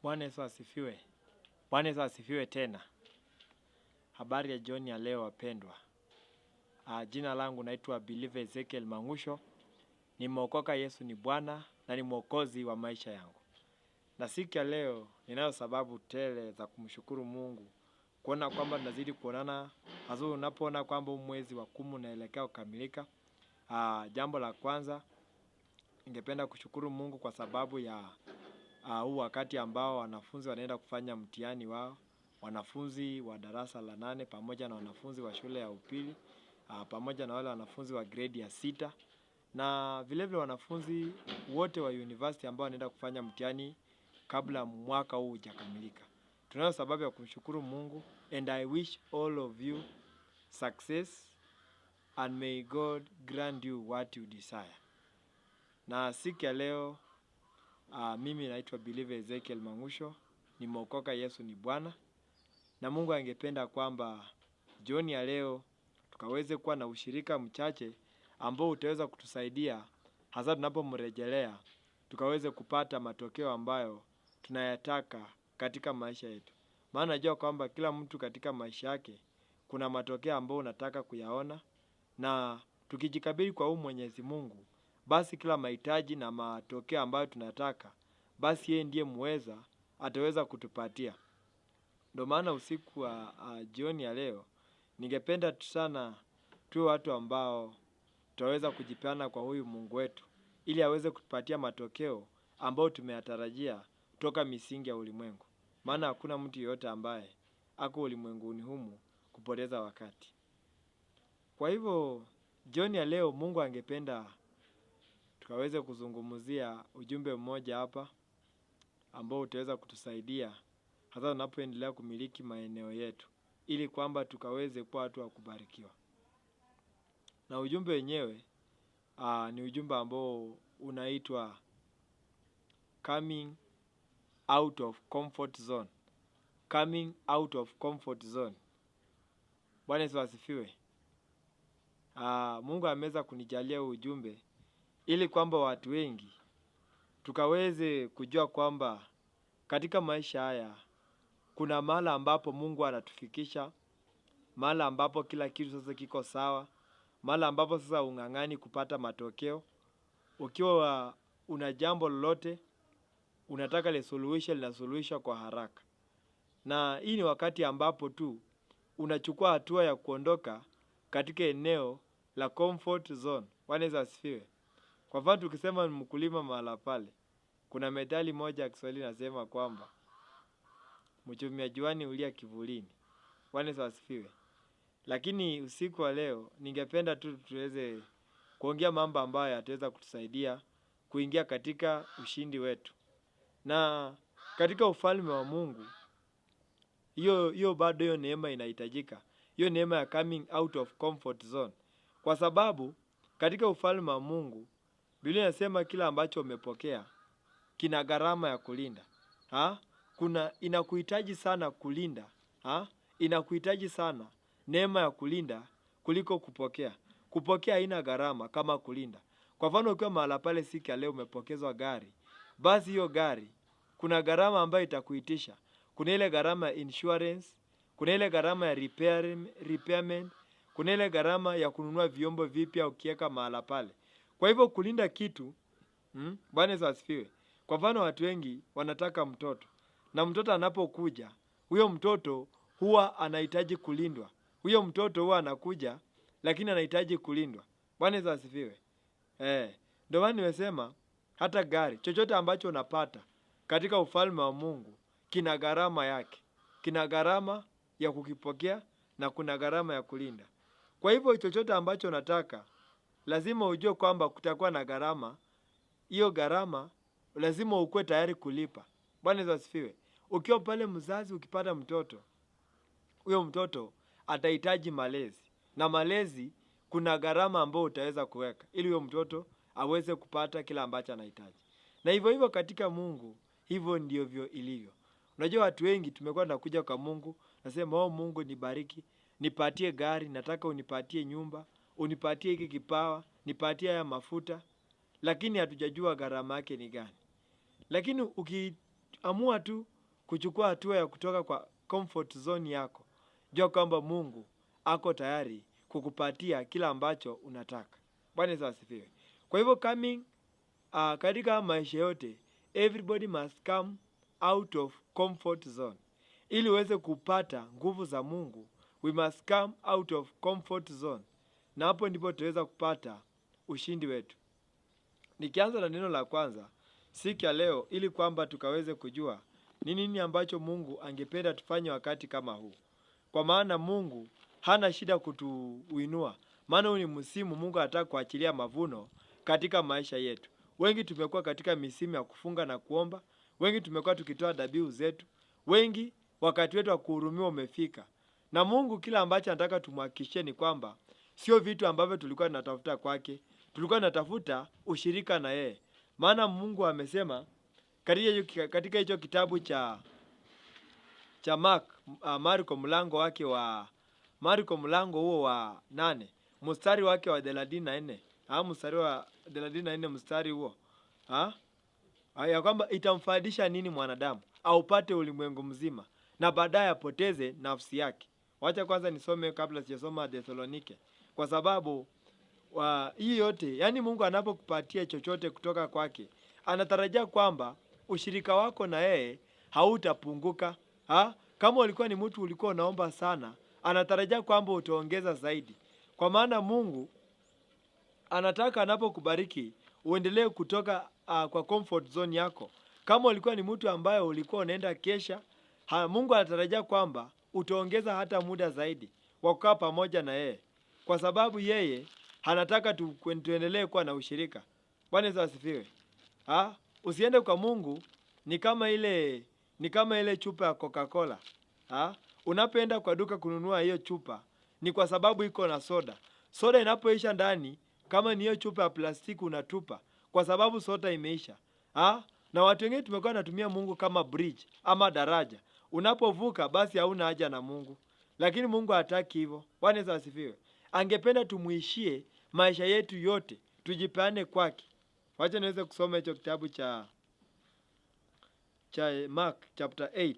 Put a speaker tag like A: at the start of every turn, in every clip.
A: Bwana Yesu asifiwe. Bwana Yesu asifiwe tena. Habari ya jioni ya leo wapendwa. Jina langu naitwa Believer Ezekiel Mangusho. Nimeokoka, Yesu ni Bwana na ni Mwokozi wa maisha yangu. Na siku ya leo ninayo sababu tele za kumshukuru Mungu. Kuona kwamba tunazidi kuonana, hasa unapoona kwamba mwezi wa 10 unaelekea kukamilika. Jambo la kwanza, ningependa kushukuru Mungu kwa sababu ya huu wakati ambao wanafunzi wanaenda kufanya mtihani wao, wanafunzi wa darasa la 8 pamoja na wanafunzi wa shule ya upili, pamoja na wale wanafunzi wa grade ya 6 na vile vile wanafunzi wote wa university ambao wanaenda kufanya mtihani kabla mwaka huu hujakamilika. Tunayo sababu ya kumshukuru Mungu, and I wish all of you success and may God grant you what you desire. Na siku ya leo mimi naitwa Believer Ezekiel Mangusho, nimeokoka, Yesu ni Bwana. Na Mungu angependa kwamba jioni ya leo tukaweze kuwa na ushirika mchache ambao utaweza kutusaidia hasa tunapomrejelea, tukaweze kupata matokeo ambayo tunayataka katika maisha yetu. Maana najua kwamba kila mtu katika maisha yake kuna matokeo ambayo unataka kuyaona, na tukijikabili kwa Mwenyezi Mungu, basi kila mahitaji na matokeo ambayo tunataka, basi yeye ndiye muweza, ataweza kutupatia. Ndio maana usiku wa jioni ya leo ningependa sana tuwe watu ambao tutaweza kujipeana kwa huyu Mungu wetu, ili aweze kutupatia matokeo ambayo tumeyatarajia toka misingi ya ulimwengu. Maana hakuna mtu yeyote ambaye ako ulimwenguni humu kupoteza wakati. Kwa hivyo jioni ya leo Mungu angependa tukaweze kuzungumzia ujumbe mmoja hapa ambao utaweza kutusaidia hasa tunapoendelea kumiliki maeneo yetu, ili kwamba tukaweze kuwa watu wa kubarikiwa. Na ujumbe wenyewe ni ujumbe ambao unaitwa coming out of comfort zone. Coming out of comfort zone. Bwana Yesu asifiwe. Mungu ameweza kunijalia ujumbe ili kwamba watu wengi tukaweze kujua kwamba katika maisha haya kuna mahali ambapo Mungu anatufikisha, mahali ambapo kila kitu sasa kiko sawa, mahali ambapo sasa ung'ang'ani kupata matokeo. Ukiwa una jambo lolote unataka linasuluhishwa kwa haraka. Na hii ni wakati ambapo tu unachukua hatua ya kuondoka katika eneo la comfort zone. Bwana Yesu asifiwe. Kwa mfano tukisema ni mkulima mahala pale, kuna methali moja ya Kiswahili inasema kwamba mchumia juani hulia kivulini. Bwana Yesu asifiwe. Lakini usiku wa leo ningependa tu tuweze kuongea mambo ambayo yataweza kutusaidia kuingia katika ushindi wetu. Na katika ufalme wa Mungu, hiyo bado hiyo neema inahitajika. Hiyo neema ya coming out of comfort zone. Kwa sababu katika ufalme wa Mungu, Biblia inasema kila ambacho umepokea kina gharama ya kulinda. Inakuhitaji sana kulinda. Inakuhitaji sana neema ya kulinda kuliko kupokea. Kupokea haina gharama kama kulinda. Kwa mfano ukiwa mahala pale siku ya leo umepokezwa gari, basi hiyo gari kuna gharama ambayo itakuitisha. Kuna ile gharama ya insurance, kuna ile gharama ya repairment, kuna ile gharama ya kununua vyombo vipya ukiweka mahala pale. Kwa hivyo kulinda kitu, Bwana Yesu asifiwe. Kwa mfano watu wengi wanataka mtoto, na mtoto anapokuja, huyo mtoto huwa anahitaji kulindwa. Huyo mtoto huwa anakuja lakini anahitaji kulindwa. Bwana Yesu asifiwe. Ndio maana nimesema hata gari, chochote ambacho unapata katika ufalme wa Mungu kina gharama yake. Kina gharama ya kukipokea na kuna gharama ya kulinda. Kwa hivyo chochote ambacho unataka lazima ujue kwamba kutakuwa na gharama. Hiyo gharama lazima ukue tayari kulipa. Bwana Yesu asifiwe. Ukiwa pale mzazi ukipata mtoto, huyo mtoto atahitaji malezi. Na malezi kuna gharama ambayo utaweza kuweka ili huyo mtoto aweze kupata kila ambacho anahitaji. Na hivyo katika Mungu, hivyo ndivyo ilivyo. Unajua watu wengi tumekuwa tunakuja kwa Mungu, nasema Mungu nibariki, nipatie gari, nataka unipatie nyumba, unipatie hiki kipawa, nipatie haya mafuta, lakini hatujajua gharama yake ni gani. Lakini amua tu kuchukua hatua ya kutoka kwa comfort zone yako. Jua kwamba Mungu ako tayari kukupatia kila ambacho unataka. Bwana Yesu asifiwe. Kwa hivyo katika maisha yote, everybody must come out of comfort zone. Ili uweze kupata nguvu za Mungu, we must come out of comfort zone. Na hapo ndipo tutaweza kupata ushindi wetu. Nikianza na neno la kwanza siku ya leo, ili kwamba tukaweze kujua ni nini ambacho Mungu angependa tufanye wakati kama huu. Kwa maana Mungu hana shida kutuinua. Maana huu ni msimu Mungu anataka kuachilia mavuno katika maisha yetu. Wengi tumekuwa katika misimu ya kufunga na kuomba. Wengi tumekuwa tukitoa dhabihu zetu. Wengi wakati wetu wa kuhurumiwa umefika. Na Mungu kila ambacho anataka tumhakikishie ni kwamba sio vitu ambavyo tulikuwa tunatafuta kwake. Tulikuwa tunatafuta ushirika na yeye. Maana Mungu amesema katika hicho kitabu cha Marko mlango huo wa 8 mstari wake wa 34, mstari wa 34 mstari huo, ya kwamba itamfaidisha nini mwanadamu aupate ulimwengu mzima na baadaye apoteze nafsi yake. Wacha kwanza nisome kabla sijasoma Thessalonike, kwa sababu hii yote, yani Mungu anapokupatia chochote kutoka kwake, anatarajia kwamba ushirika wako na yeye hautapunguka. Kama ulikuwa ni mtu ulikuwa unaomba sana, anatarajia kwamba utaongeza zaidi. Kwa maana Mungu anataka anapokubariki uendelee kutoka kwa comfort zone yako. Kama ulikuwa ni mtu ambaye ulikuwa unaenda kesha, Mungu anatarajia kwamba utaongeza hata muda zaidi wa kukaa pamoja na yeye. Kwa sababu yeye anataka tuendelee kuwa na ushirika. Bwana Yesu asifiwe. Usiende kwa Mungu ni kama ile chupa ya Coca-Cola. Unapoenda kwa duka kununua hiyo chupa ni kwa sababu iko na soda. Soda inapoisha ndani, kama ni hiyo chupa ya plastiki unatupa kwa sababu soda imeisha. Na watu wengine tumekuwa natumia Mungu kama bridge ama daraja. Unapovuka basi hauna haja na Mungu. Lakini Mungu hataki hivyo. Bwana Yesu asifiwe. Angependa tumuishie maisha yetu yote, tujipeane kwake. Wacha niweze kusoma hicho kitabu cha Mark chapter 8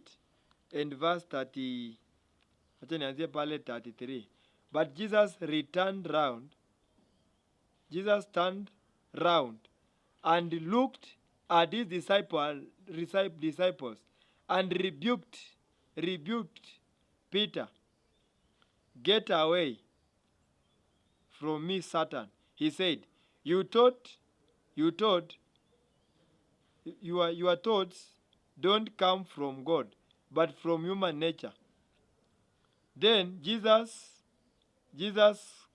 A: and verse 30. Wacha nianzie pale 33. But Jesus turned round and looked at his disciples and rebuked Peter. Get away from me, Satan, he said. Your thoughts don't come from God, but from human nature. Then Jesus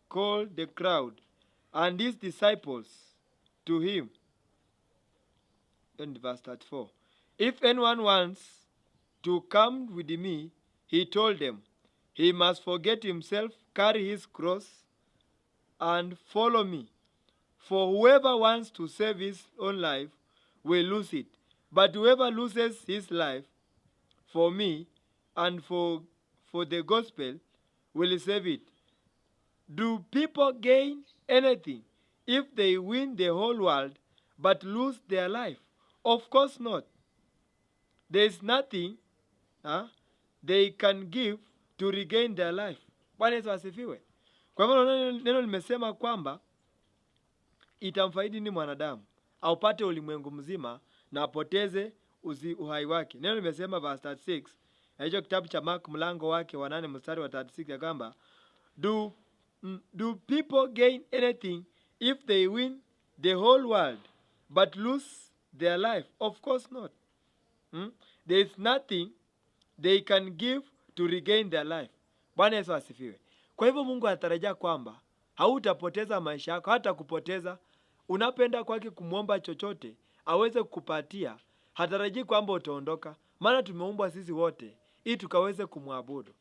A: called the crowd and his disciples to him. In verse 34. If anyone wants to come with me, he told them, he must forget himself, carry his cross, and follow me. For whoever wants to save his own life will lose it. But whoever loses his life for me and for the gospel will save it. Do people gain anything if they win the whole world but lose their life? Of course not. There is nothing they can give to regain their life. Bwana Yesu asifiwe. Kwa hivyo neno limesema kwamba itamfaidi ni mwanadamu aupate ulimwengu mzima na apoteze uhai wake. Neno limesema verse 36, hicho kitabu cha Mark mlango wake wa 8 mstari wa 36, ya kwamba do people gain anything if they win the whole world but lose their life? Of course not. There is nothing they can give to regain their life. Bwana Yesu asifiwe. Kwa hivyo Mungu anatarajia kwamba hautapoteza maisha yako, hata kupoteza. Unapenda kwake kumwomba chochote aweze kukupatia, hatarajii kwamba utaondoka. Maana tumeumbwa sisi wote ili tukaweze kumwabudu.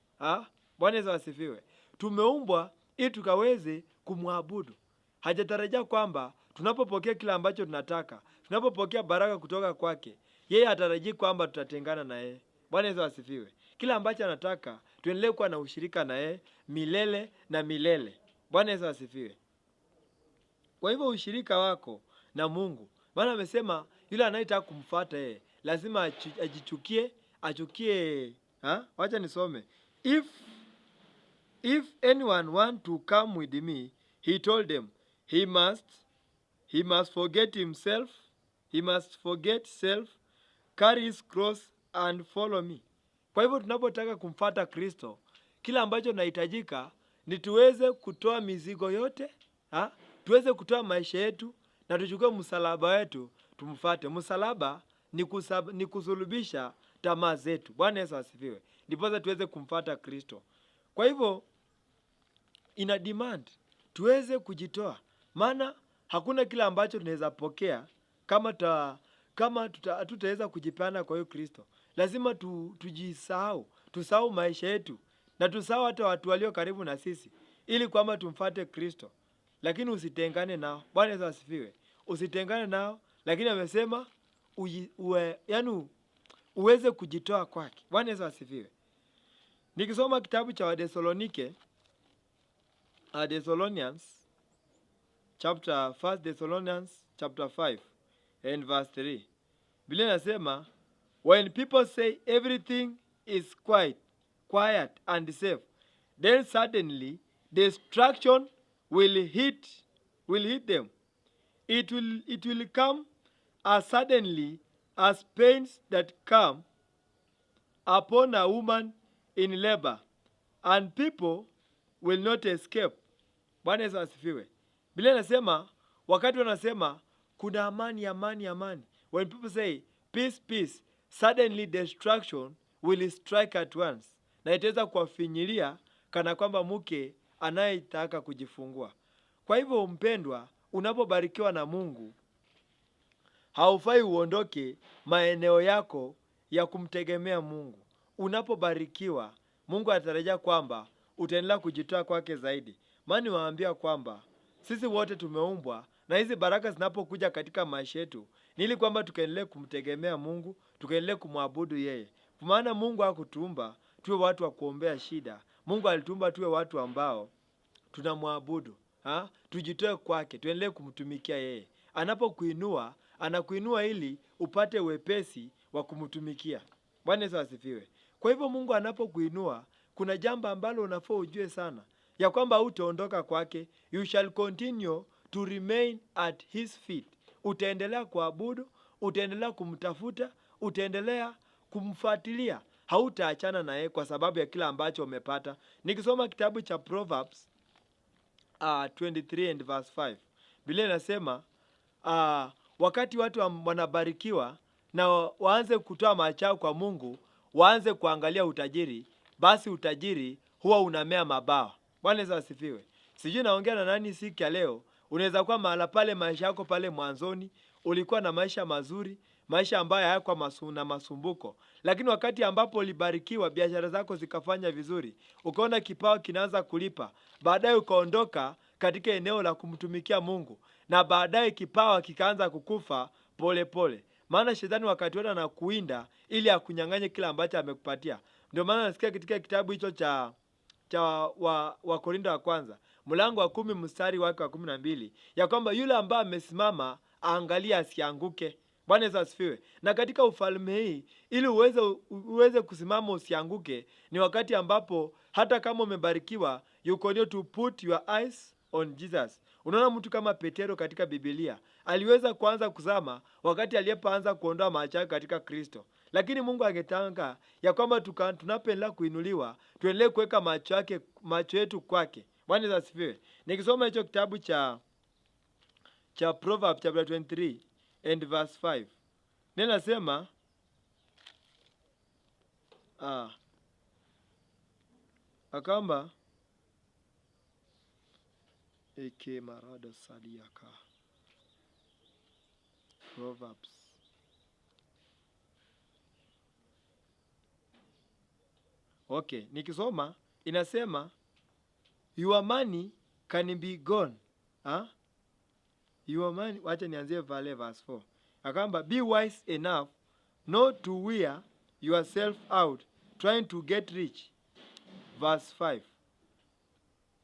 A: Bwana Yesu asifiwe. Tumeumbwa ili tukaweze kumwabudu. Hajatarajia kwamba tunapopokea kila ambacho tunataka, tunapopokea baraka kutoka kwake, yeye hatarajii kwamba tutatengana na yeye. Bwana Yesu asifiwe. Kila ambacho anataka tuendelee kuwa na ushirika na yeye milele na milele. Bwana Yesu asifiwe. Kwa hivyo ushirika wako na Mungu, maana amesema yule anayetaka kumfuata yeye lazima achukie. Wacha nisome. If anyone want to come with me, he told them, he must forget himself, he must forget self, carry his cross and follow me. Kwa hivyo tunapotaka kumfata Kristo, kila ambacho nahitajika ni tuweze kutoa mizigo yote, tuweze kutoa maisha yetu na tuchukue msalaba wetu tumfuate. Msalaba ni kusulubisha tamaa zetu. Bwana Yesu asifiwe. Ndipo tuweze kumfuata Kristo. Kwa hivyo ina demand tuweze kujitoa, maana hakuna kila ambacho tunaweza pokea kama tutaweza kujipana kwa hiyo Kristo. Lazima tujisahau, tusahau maisha yetu na tusahau hata watu walio karibu na sisi, ili kwamba tumfuate Kristo. Lakini usitengane nao. Bwana Yesu asifiwe. Usitengane nao, lakini amesema uweze kujitoa kwake. Bwana Yesu asifiwe. Nikisoma kitabu cha Thessalonians chapter 1 Thessalonians chapter 5 and verse 3. Biblia inasema, when people say everything is quiet and safe, then suddenly destruction will hit them. It will come as suddenly as pains that come upon a woman in labor, and people will not escape. Bwana Yesu asifiwe. Biblia inasema wakati wanasema kuna amani, when people say peace, peace, suddenly destruction will strike at once. Na itaweza kuwafinyilia kana kwamba mke anayetaka kujifungua. Kwa hivyo mpendwa, unapobarikiwa na Mungu, haufai uondoke maeneo yako ya kumtegemea Mungu. Unapobarikiwa, Mungu atarajia kwamba utaendelea kujitoa kwake zaidi. Maana niwaambia kwamba sisi wote tumeumbwa, na hizi baraka zinapokuja katika maisha yetu ni ili kwamba tukaendelee kumtegemea Mungu, tukaendelee kumwabudu yeye. Kwa maana Mungu hakutuumba tuwe watu wa kuombea shida. Mungu alituumba tuwe watu ambao tunamwabudu. Tujitoe kwake, tuendelee kumtumikia yeye. Anapokuinua, anakuinua ili upate wepesi wa kumtumikia. Bwana Yesu asifiwe. Kwa hivyo Mungu anapokuinua, kuna jambo ambalo unafaa ujue sana, ya kwamba hutaondoka kwake. You shall continue to remain at his feet. Utaendelea kuabudu, utaendelea kumtafuta, utaendelea kumfuatilia. Hautaachana na yeye kwa sababu ya kila ambacho umepata. Nikisoma kitabu cha Proverbs 23 and verse 5. Biblia inasema wakati watu wanabarikiwa na waanze kutoa machao kwa Mungu, waanze kuangalia utajiri, basi utajiri huwa unamea mabawa. Bwana Yesu asifiwe. Sijui naongea na nani siku ya leo. Unaweza kuwa mahala pale maisha yako pale mwanzoni ulikuwa na maisha mazuri, maisha ambayo hayakuwa na masumbuko. Lakini wakati ambapo ulibarikiwa, biashara zako zikafanya vizuri, ukaona kipawa kinaanza kulipa, baadaye ukaondoka katika eneo la kumtumikia Mungu, na baadaye kipawa kikaanza kukufa pole pole. Maana shetani wakati wote anakuinda ili akunyang'anye kila ambacho amekupatia. Ndio maana nasikia katika kitabu hicho cha Wakorintho wa kwanza mlango wa 10 mstari wake wa 12, ya kwamba yule ambaye amesimama aangalia asianguke. Bwana Yesu asifiwe. Na katika ufalme hii, ili uweze kusimama usianguke, ni wakati ambapo hata kama umebarikiwa, you continue to put your eyes on Jesus. Unaona mtu kama Petero katika Biblia, aliweza kuanza kuzama wakati alipoanza kuondoa macho yake katika Kristo. Lakini Mungu angetaka ya kwamba tunapoendelea kuinuliwa, tuendelee kuweka macho yetu kwake. Bwana Yesu asifiwe. Nikisoma hicho kitabu cha Proverbs chapter 23 and verse 5. Neno nasema akamba marado sadiaka. Proverbs. Okay, nikisoma inasema your money can be gone. Your money, wacha nianzie verse 4. Akamba be wise enough not to wear yourself out trying to get rich. Verse 5.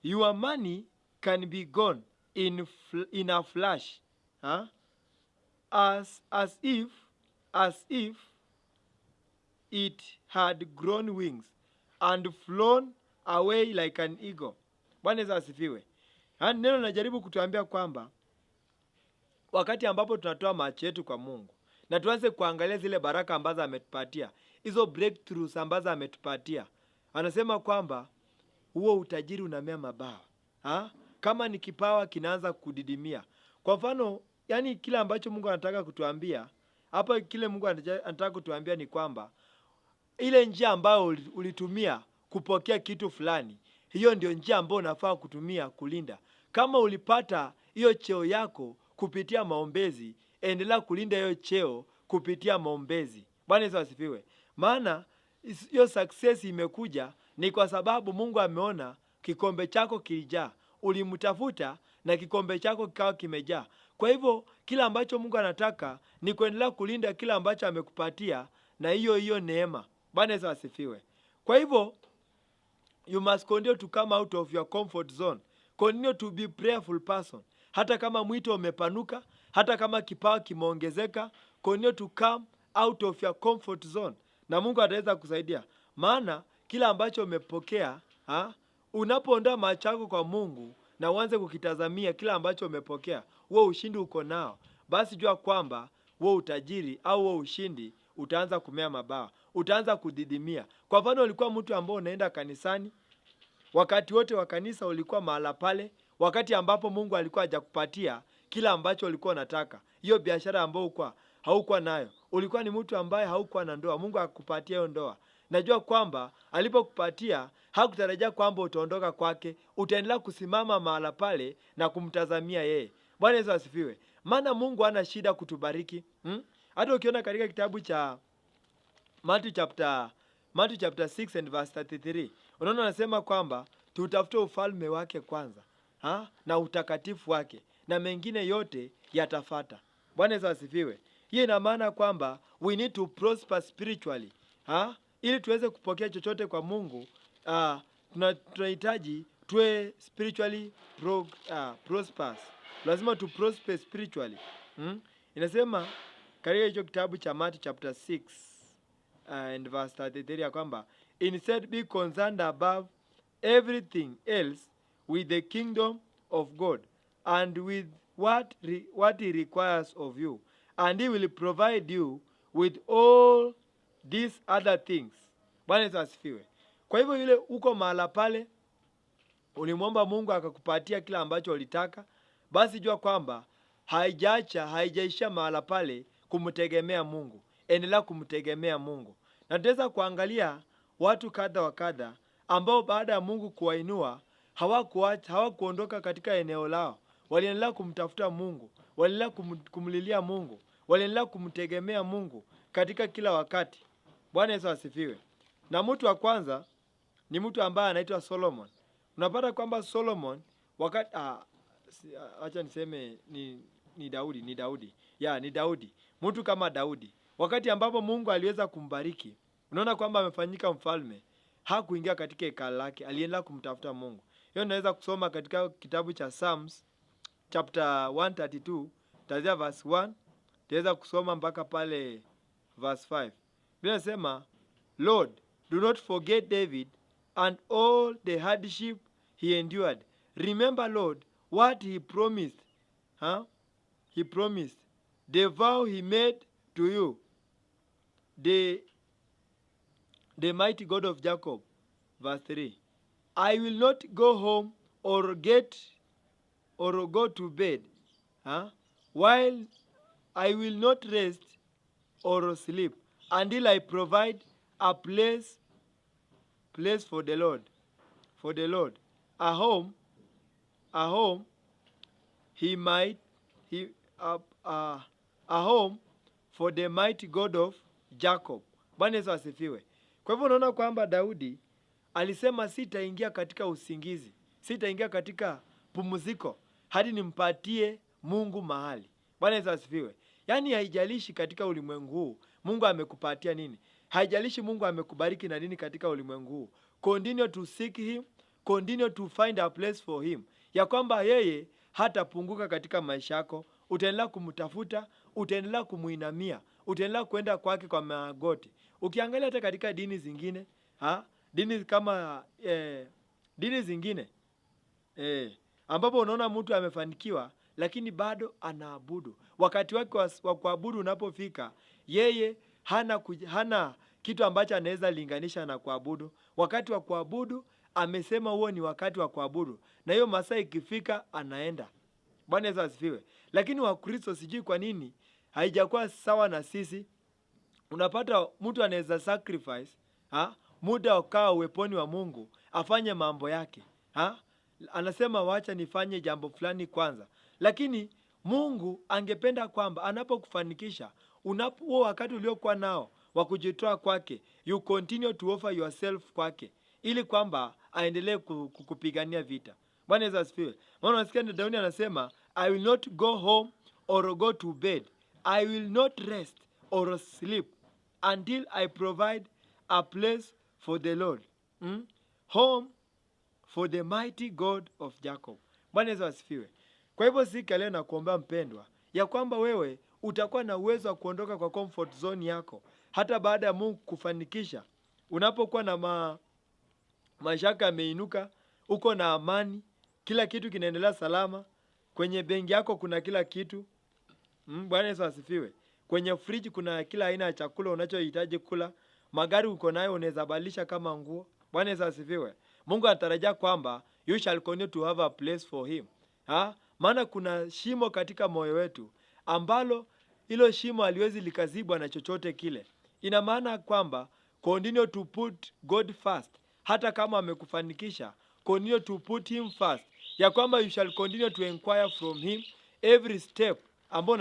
A: Your money can be gone in a flash, as if it had grown wings and flown away like an eagle. Bwana Yesu asifiwe. Yaani neno linajaribu kutuambia kwamba wakati ambapo tunatoa macho yetu kwa Mungu na tuanze kuangalia zile baraka ambazo ametupatia, hizo breakthroughs ambazo ametupatia, anasema kwamba huo utajiri unamea mabawa. Kama ni kipawa kinaanza kudidimia. Kwa mfano, yani kile ambacho Mungu anataka kutuambia hapa, kile Mungu anataka kutuambia ni kwamba ile njia ambayo ulitumia kupokea kitu fulani, hiyo ndio njia ambayo unafaa kutumia kulinda. Kama ulipata hiyo cheo yako kupitia maombezi, endelea kulinda hiyo cheo kupitia maombezi. Bwana Yesu asifiwe. Maana hiyo success imekuja ni kwa sababu Mungu ameona kikombe chako kilijaa. Ulimtafuta na kikombe chako kikawa kimejaa. Kwa hivyo kila ambacho Mungu anataka ni kuendelea kulinda kila ambacho amekupatia na hiyo neema. Bwana Yesu asifiwe. Kwa hivyo you must continue to come out of your comfort zone. Continue to be prayerful person. Hata kama mwito umepanuka, hata kama kipawa kimeongezeka, continue to come out of your comfort zone. Na Mungu ataweza kusaidia. Maana kila ambacho umepokea, unapoondoa macho yako kwa Mungu na uanze kukitazamia kila ambacho umepokea, wewe ushindi uko nao, basi jua kwamba wewe utajiri au wewe ushindi utaanza kumea mabawa, utaanza kudidimia. Kwa mfano, ulikuwa mtu ambao unaenda kanisani, wakati wote wa kanisa ulikuwa mahala pale, wakati ambapo Mungu alikuwa hajakupatia kila ambacho ulikuwa unataka. Hiyo biashara ambayo haukuwa nayo, ulikuwa ni mtu ambaye haukuwa na ndoa, Mungu akakupatia hiyo ndoa. Najua kwamba alipokupatia hakutarajia kwamba utaondoka kwake, utaendelea kusimama mahala pale na kumtazamia yeye. Bwana Yesu asifiwe. Maana Mungu hana shida kutubariki. Hata ukiona katika kitabu cha Matthew chapter 6 and verse 33. Unaona anasema kwamba tutafute ufalme wake kwanza, na utakatifu wake, na mengine yote yatafuata. Bwana Yesu asifiwe. Hii ina maana kwamba we need to prosper spiritually. Ili tuweze kupokea chochote kwa Mungu, tunahitaji tuwe spiritually prosperous. Lazima tu prosper spiritually. Inasema katika hicho kitabu cha Matthew chapter 6 and verse 33 ya kwamba instead be concerned above everything else with the kingdom of God and with what he requires of you, and he will provide you with all these other things. Bwana Yesu asifiwe. Kwa hivyo yule uko mahala pale, ulimwomba Mungu akakupatia kila ambacho ulitaka, basi jua kwamba haijaisha mahala pale kumtegemea Mungu. Endelea kumtegemea Mungu. Na tutaweza kuangalia watu kadha wa kadha ambao baada ya Mungu kuwainua hawakuondoka katika eneo lao. Waliendelea kumtafuta Mungu, waliendelea kumlilia Mungu, waliendelea kumtegemea Mungu katika kila wakati. Bwana Yesu asifiwe. Na mtu wa kwanza ni mtu ambaye anaitwa Solomon. Unapata kwamba Solomon wakati acha niseme ni Daudi. Ni Daudi. Mtu kama Daudi, wakati ambapo Mungu aliweza kumbariki, unaona kwamba amefanyika mfalme, hakuingia katika hekalu lake, aliendelea kumtafuta Mungu. Hiyo naweza kusoma katika kitabu cha Psalms chapter 132, tazia verse 1, taweza kusoma mpaka pale verse 5. Biblia inasema, Lord, do not forget David and all the hardship he endured. Remember, Lord, what he promised. He promised. The vow he made to you, the mighty God of Jacob. Verse 3. I will not go home or go to bed, while I will not rest or sleep until I provide a place for the Lord, a home a home for the mighty God of Jacob. Bwana Yesu asifiwe. Kwa hivyo unaona kwamba Daudi alisema sitaingia katika usingizi, sitaingia katika pumziko hadi nimpatie Mungu mahali. Bwana Yesu asifiwe. Yaani haijalishi katika ulimwengu huu Mungu amekupatia nini, haijalishi Mungu amekubariki na nini katika ulimwengu huu, continue to seek him, continue to find a place for him, ya kwamba yeye hatapunguka katika maisha yako. Utaendelea kumtafuta, utaendelea kumuinamia, utaendelea kwenda kwake kwa magoti, Ukiangalia hata katika dini zingine, dini kama dini zingine ambapo unaona mtu amefanikiwa lakini bado anaabudu. Wakati wake wa kuabudu unapofika, yeye hana kitu ambacho anaweza linganisha na kuabudu. Wakati wa kuabudu amesema huo ni wakati wa kuabudu, na hiyo masaa ikifika anaenda. Bwana Yesu asifiwe. Lakini Wakristo sijui kwa nini haijakuwa sawa na sisi. Unapata mtu anaweza sacrifice muda ukaa uweponi wa Mungu, afanye mambo yake. Anasema wacha nifanye jambo fulani kwanza. Lakini Mungu angependa kwamba anapokufanikisha, huo wakati uliokuwa nao wa kujitoa kwake, you continue to offer yourself kwake, ili kwamba aendelee kukupigania vita. Bwana Yesu asifiwe. Maana unasikia Daudi anasema, I will not go home or go to bed. I will not rest or sleep until I provide a place for the Lord. Home for the mighty God of Jacob. Bwana Yesu asifiwe. Kwa hivyo siku leo nakuomba mpendwa, ya kwamba wewe utakuwa na uwezo wa kuondoka kwa comfort zone yako hata baada ya Mungu kufanikisha. Unapokuwa na mashaka yameinuka, uko na amani, kila kitu kinaendelea salama, kwenye benki yako kuna kila kitu. Bwana Yesu asifiwe. Kwenye friji kuna kila aina ya chakula unachohitaji kula, magari uko nayo unaweza badilisha kama nguo. Bwana Yesu asifiwe. Mungu anatarajia kwamba you shall continue to have a place for him. Maana kuna shimo katika moyo wetu ambalo hilo shimo haliwezi likazibwa na chochote kile. Ina maana kwamba continue to put God first. Hata kama amekufanikisha, continue to put him first. Ya kwamba you shall continue to inquire from him every step ambao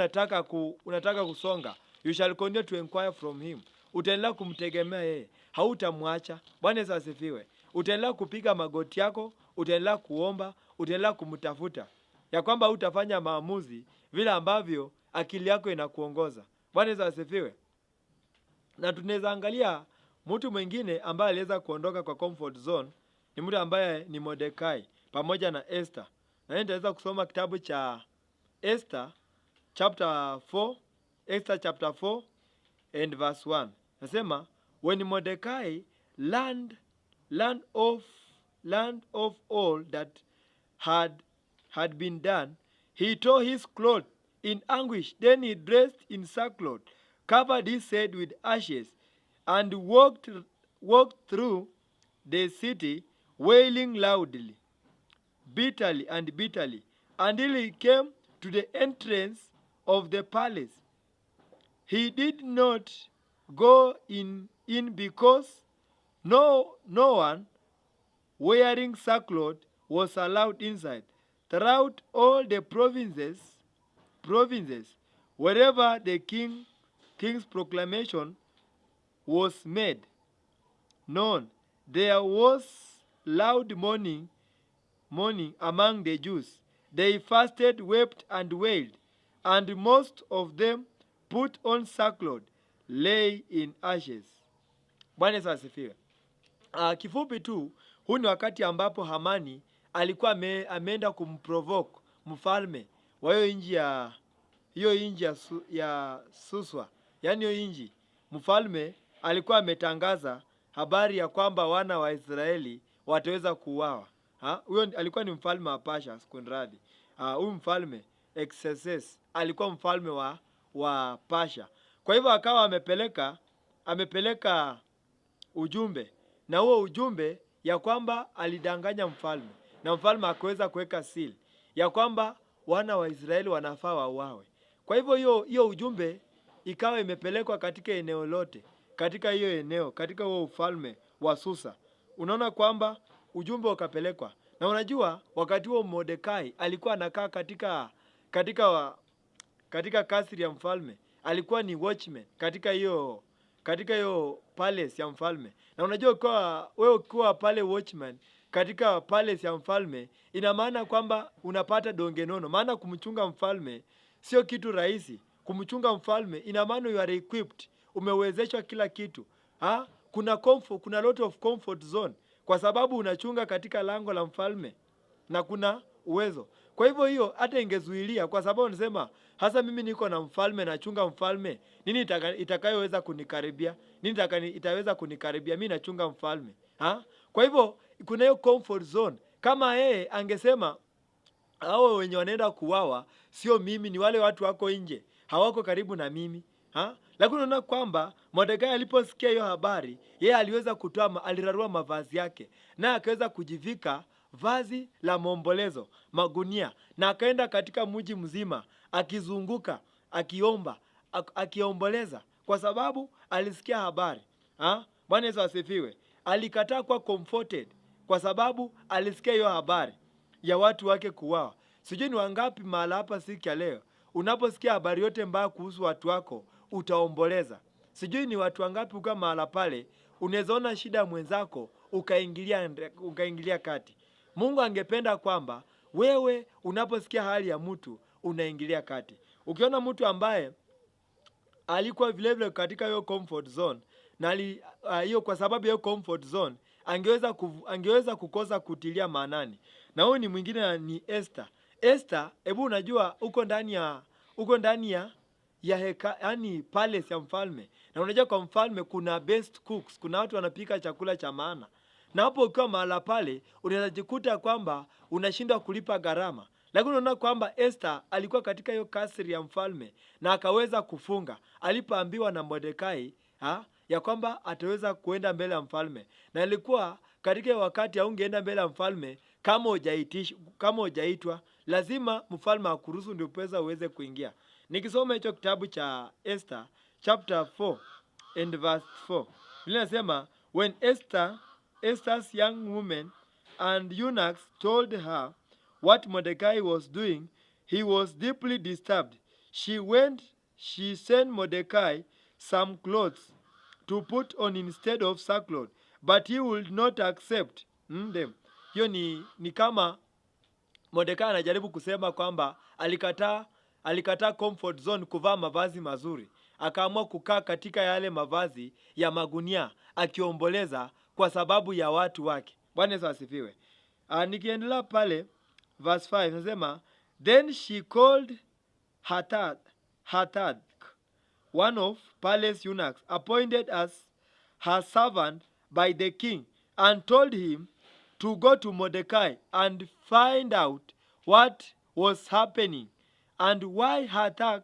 A: unataka kusonga. You shall continue to inquire from him. Utaendelea kumtegemea yeye, hautamwacha. Bwana Yesu asifiwe. Utaendelea kupiga magoti yako, utaendelea kuomba, utaendelea kumtafuta. Ya kwamba hutafanya maamuzi vile ambavyo akili yako inakuongoza. Bwana Yesu asifiwe. Na tunaweza angalia mtu mwingine ambaye aliweza kuondoka kwa comfort zone, ni mtu ambaye ni Mordekai pamoja na Esther. Na nitaweza kusoma kitabu cha Esther chapter 4, Esther chapter 4 and verse 1. Nasema, when Mordekai learned of all that had been done, he tore his clothes in anguish. Then he dressed in sackcloth, covered his head with ashes, and walked through the city, wailing loudly, bitterly, until he came to the entrance of the palace. He did not go in because no one wearing sackcloth was allowed inside. Throughout all the provinces, wherever the king's proclamation was made known, there was loud mourning among the Jews. They fasted, wept, and wailed, and most of them put on sackcloth, lay in ashes. Bwana Yesu asifiwe. Kifupi tu, huu ni wakati ambapo Hamani alikuwa ameenda kumprovoke mfalme wa hiyo inji ya Suswa. Yaani hiyo inji, mfalme alikuwa ametangaza habari ya kwamba wana wa Israeli wataweza kuuawa. Huyo alikuwa ni mfalme wa Pasha, kunradi. Huyu mfalme Xerxes alikuwa mfalme wa Pasha. Kwa hivyo akawa amepeleka ujumbe, na huo ujumbe ya kwamba alidanganya mfalme, na mfalme akaweza kuweka seal ya kwamba wana wa Israeli wanafaa wauawe. Kwa hivyo hiyo ujumbe ikawa imepelekwa katika eneo lote, katika hiyo eneo, katika huo ufalme wa Susa. Unaona kwamba ujumbe ukapelekwa. Na unajua wakati huo Mordekai alikuwa anakaa katika kasri ya mfalme. Alikuwa ni watchman katika hiyo palace ya mfalme. Na unajua wewe ukiwa pale watchman katika palace ya mfalme, ina maana kwamba unapata donge nono. Maana kumchunga mfalme sio kitu rahisi. Kumchunga mfalme ina maana you are equipped, umewezeshwa kila kitu. Kuna lot of comfort zone kwa sababu unachunga katika lango la mfalme na kuna uwezo. Kwa hivyo hiyo hata ingezuilia, kwa sababu nasema hasa mimi niko na mfalme, nachunga mfalme, nini itakayoweza kunikaribia? Nini itaweza kunikaribia? Mimi nachunga mfalme. Kwa hivyo kuna hiyo comfort zone. Kama yeye angesema hao wenye wanaenda kuwawa sio mimi, ni wale watu wako nje, hawako karibu na mimi. Lakini unaona kwamba Mordekai aliposikia hiyo habari, yeye aliweza alirarua mavazi yake, na akaweza kujivika vazi la maombolezo, magunia, na akaenda katika mji mzima akizunguka, akiomba, akiomboleza, kwa sababu alisikia habari. Bwana Yesu asifiwe. Alikataa kuwa comforted kwa sababu alisikia hiyo habari ya watu wake kuuawa. Sijui ni wangapi mahala hapa siku ya leo, unaposikia habari yote mbaya kuhusu watu wako utaomboleza. Sijui ni watu wangapi uka mahala pale unaweza ona shida ya mwenzako ukaingilia kati. Mungu angependa kwamba wewe unaposikia hali ya mtu unaingilia kati. Ukiona mtu ambaye alikuwa vile vile katika hiyo comfort zone, na hiyo kwa sababu ya hiyo comfort zone angeweza kukosa kutilia maanani. Na huyu ni mwingine, ni Esther. Esther, hebu unajua uko ndani ya yani palace ya mfalme. Na unajua kwa mfalme kuna best cooks, kuna watu wanapika chakula cha maana. Na hapo ukiwa mahala pale unaweza jikuta kwamba unashindwa kulipa gharama. Lakini unaona kwamba Esther alikuwa katika hiyo kasri ya mfalme na akaweza kufunga alipoambiwa na Mordekai ya kwamba ataweza kuenda mbele ya mfalme. Na ilikuwa katika wakati haungeenda mbele ya mfalme kama hujaitwa, lazima mfalme akuruhusu ndio pesa uweze kuingia. Nikisoma hicho kitabu cha Esther chapter 4 and verse 4. Linasema, when Esther's young women and eunuchs told her what Mordecai was doing, he was deeply disturbed. She sent Mordecai some clothes to put on instead of sackcloth, but he would not accept them. Hiyo ni kama Mordekai anajaribu kusema kwamba alikataa comfort zone, kuvaa mavazi mazuri. Akaamua kukaa katika yale mavazi ya magunia akiomboleza kwa sababu ya watu wake. Bwana Yesu asifiwe. Nikiendelea pale verse 5 nasema, then she called Hatad, one of palace eunuchs, appointed as her servant by the king, and told him to go to Mordecai and find out what was happening. And why Hathach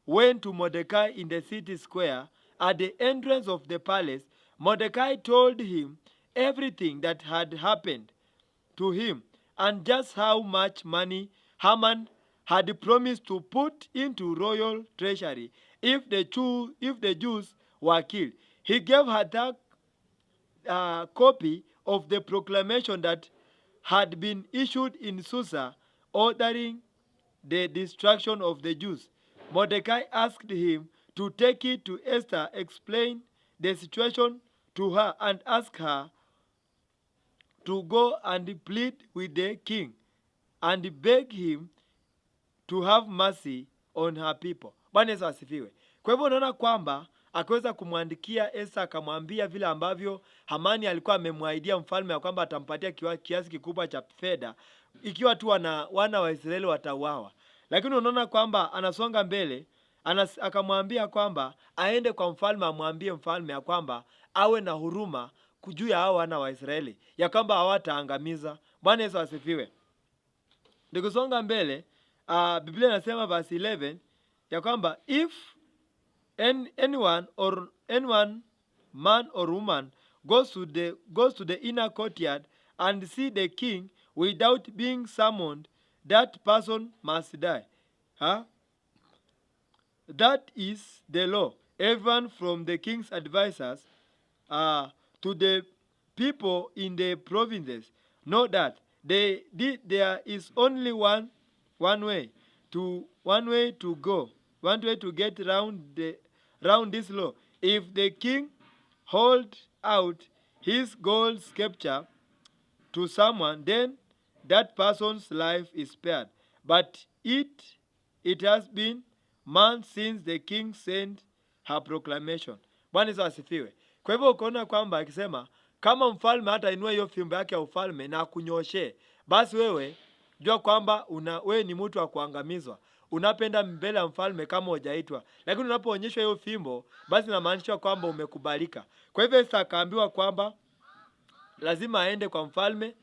A: went to Mordecai in the city square at the entrance of the palace, Mordecai told him everything that had happened to him and just how much money Haman had promised to put into royal treasury if the Jews were killed. He gave Hathach a copy of the proclamation that had been issued in Susa ordering the destruction of the Jews. Mordecai asked him to take it to Esther, explain the situation to her, and ask her to go and plead with the king and beg him to have mercy on her people. Bwana Yesu asifiwe. Kwa hivyo unaona kwamba akaweza kumwandikia Esther, akamwambia vile ambavyo Hamani alikuwa amemwahidia mfalme ya kwamba atampatia kiasi kikubwa cha fedha ikiwa tu wana wa Israeli watauawa. Lakini unaona kwamba anasonga mbele, akamwambia kwamba aende kwa mfalme, amwambie mfalme ya kwamba awe na huruma juu ya hao wana wa Israeli, ya kwamba hawataangamiza. Bwana Yesu asifiwe. Nikisonga mbele, Biblia inasema verse 11 ya kwamba if anyone man or woman goes to the inner courtyard and see the king without being summoned, that person must die. That is the law. Everyone from the king's advisors to the people in the provinces know that there is only one way to get round this law. If the king hold out his gold scepter to someone, then that person's life is spared. But it has been months since the king sent her proclamation. Bwana Yesu asifiwe. Kwa hivyo ukaona kwamba akisema kama mfalme hata inua hiyo fimbo yake ya ufalme na akunyoshe, basi wewe jua kwamba wewe ni mtu wa kuangamizwa. Unapenda mbele ya mfalme kama hujaitwa. Lakini unapoonyeshwa hiyo fimbo, basi inamaanisha kwamba umekubalika. Kwa hivyo Esta akaambiwa kwamba lazima aende kwa mfalme,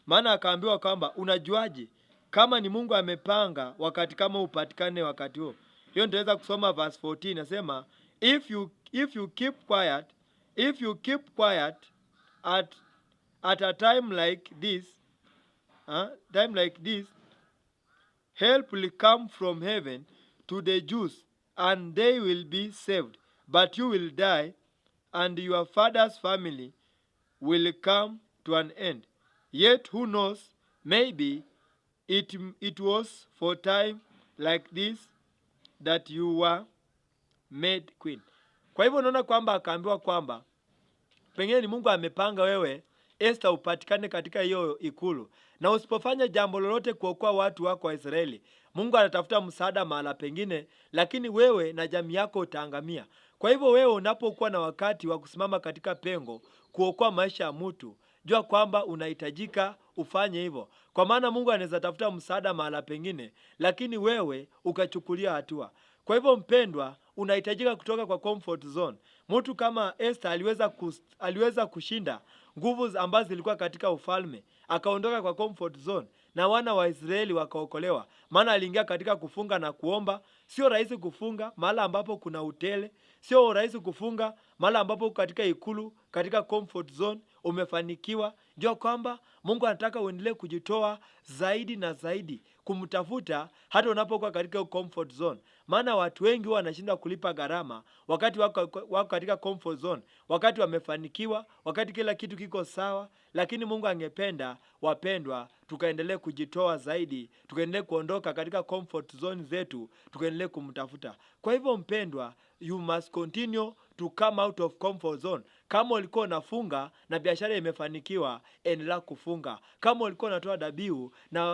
A: maana akaambiwa kwamba unajuaje kama ni Mungu amepanga wakati kama upatikane wakati huo. Hiyo nitaweza kusoma verse 14 inasema, if you keep quiet at a time like this, help will come from heaven to the Jews, and they will be saved, but you will die, and your father's family will come to an end. Yet who knows, maybe it was for time like this that you were made queen. Kwa hivyo unaona kwamba akaambiwa kwamba pengine ni Mungu amepanga wewe Esta upatikane katika hiyo ikulu, na usipofanya jambo lolote kuokoa watu wako wa Israeli, Mungu anatafuta msaada mahala pengine, lakini wewe na jamii yako utaangamia. Kwa hivyo wewe unapokuwa na wakati wa kusimama katika pengo kuokoa maisha ya mtu, jua kwamba unahitajika ufanye hivyo, kwa maana Mungu anaweza tafuta msaada mahala pengine, lakini wewe ukachukulia hatua. Kwa hivyo mpendwa, unahitajika kutoka kwa comfort zone. Mtu kama Esther aliweza kushinda nguvu ambazo zilikuwa katika ufalme, akaondoka kwa comfort zone na wana wa Israeli wakaokolewa. Maana aliingia katika kufunga na kuomba. Sio rahisi kufunga mahala ambapo kuna utele, sio rahisi kufunga mahala ambapo katika ikulu, katika comfort zone umefanikiwa. Jua kwamba Mungu anataka uendelee kujitoa zaidi na zaidi kumtafuta hata unapokuwa katika comfort zone. Maana watu wengi wanashindwa kulipa gharama wakati wako katika comfort zone, wakati wamefanikiwa, wakati kila kitu kiko sawa. Lakini Mungu angependa wapendwa tukaendelee kujitoa zaidi, tukaendelee kuondoka katika comfort zone zetu, tukaendelee kumtafuta. Kwa hivyo mpendwa, you must continue to come out of comfort zone. Kama ulikuwa unafunga na biashara imefanikiwa, endelea kufunga. Kama ulikuwa unatoa dhabihu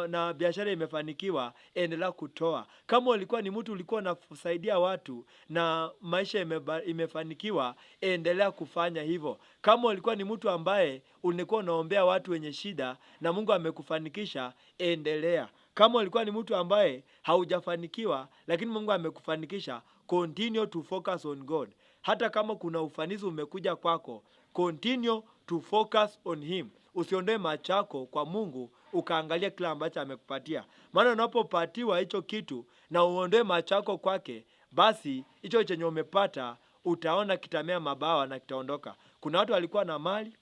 A: na biashara imefanikiwa, endelea kutoa. Kama ulikuwa ni mtu ulikuwa unasaidia watu na maisha imefanikiwa, endelea kufanya hivyo. Kama ulikuwa ni mtu ambaye ulikuwa unaombea watu wenye shida na Mungu amekufanikisha, endelea. Kama ulikuwa ni mtu ambaye haujafanikiwa lakini Mungu amekufanikisha, continue to focus on God. Hata kama kuna ufanisi umekuja kwako, continue to focus on him. Usiondoe macho yako kwa Mungu ukaangalia kila ambacho amekupatia. Maana unapopatiwa hicho kitu na uondoe macho yako kwake, basi hicho chenye umepata utaona kitamea mabawa na kitaondoka. Kuna watu walikuwa na mali,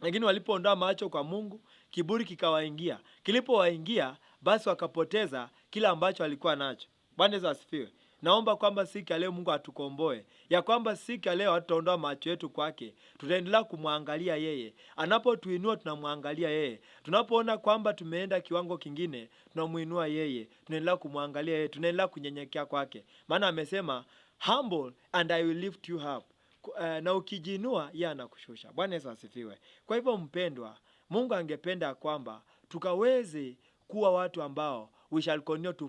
A: lakini walipoondoa macho kwa Mungu, kiburi kikawaingia. Kilipowaingia, basi wakapoteza kila ambacho walikuwa nacho. Bwana Yesu asifiwe. Naomba kwamba siku ya leo Mungu atukomboe. Ya kwamba siku ya leo hatutaondoa macho yetu kwake. Tutaendelea kumwangalia yeye. Anapotuinua tunamwangalia yeye. Tunapoona kwamba tumeenda kiwango kingine, tunamuinua yeye. Tunaendelea kumwangalia yeye. Tunaendelea kunyenyekea kwake. Maana amesema, humble and I will lift you up. Na ukijiinua yeye anakushusha. Bwana Yesu asifiwe. Kwa hivyo mpendwa, Mungu angependa kwamba tukaweze kuwa watu ambao we shall continue to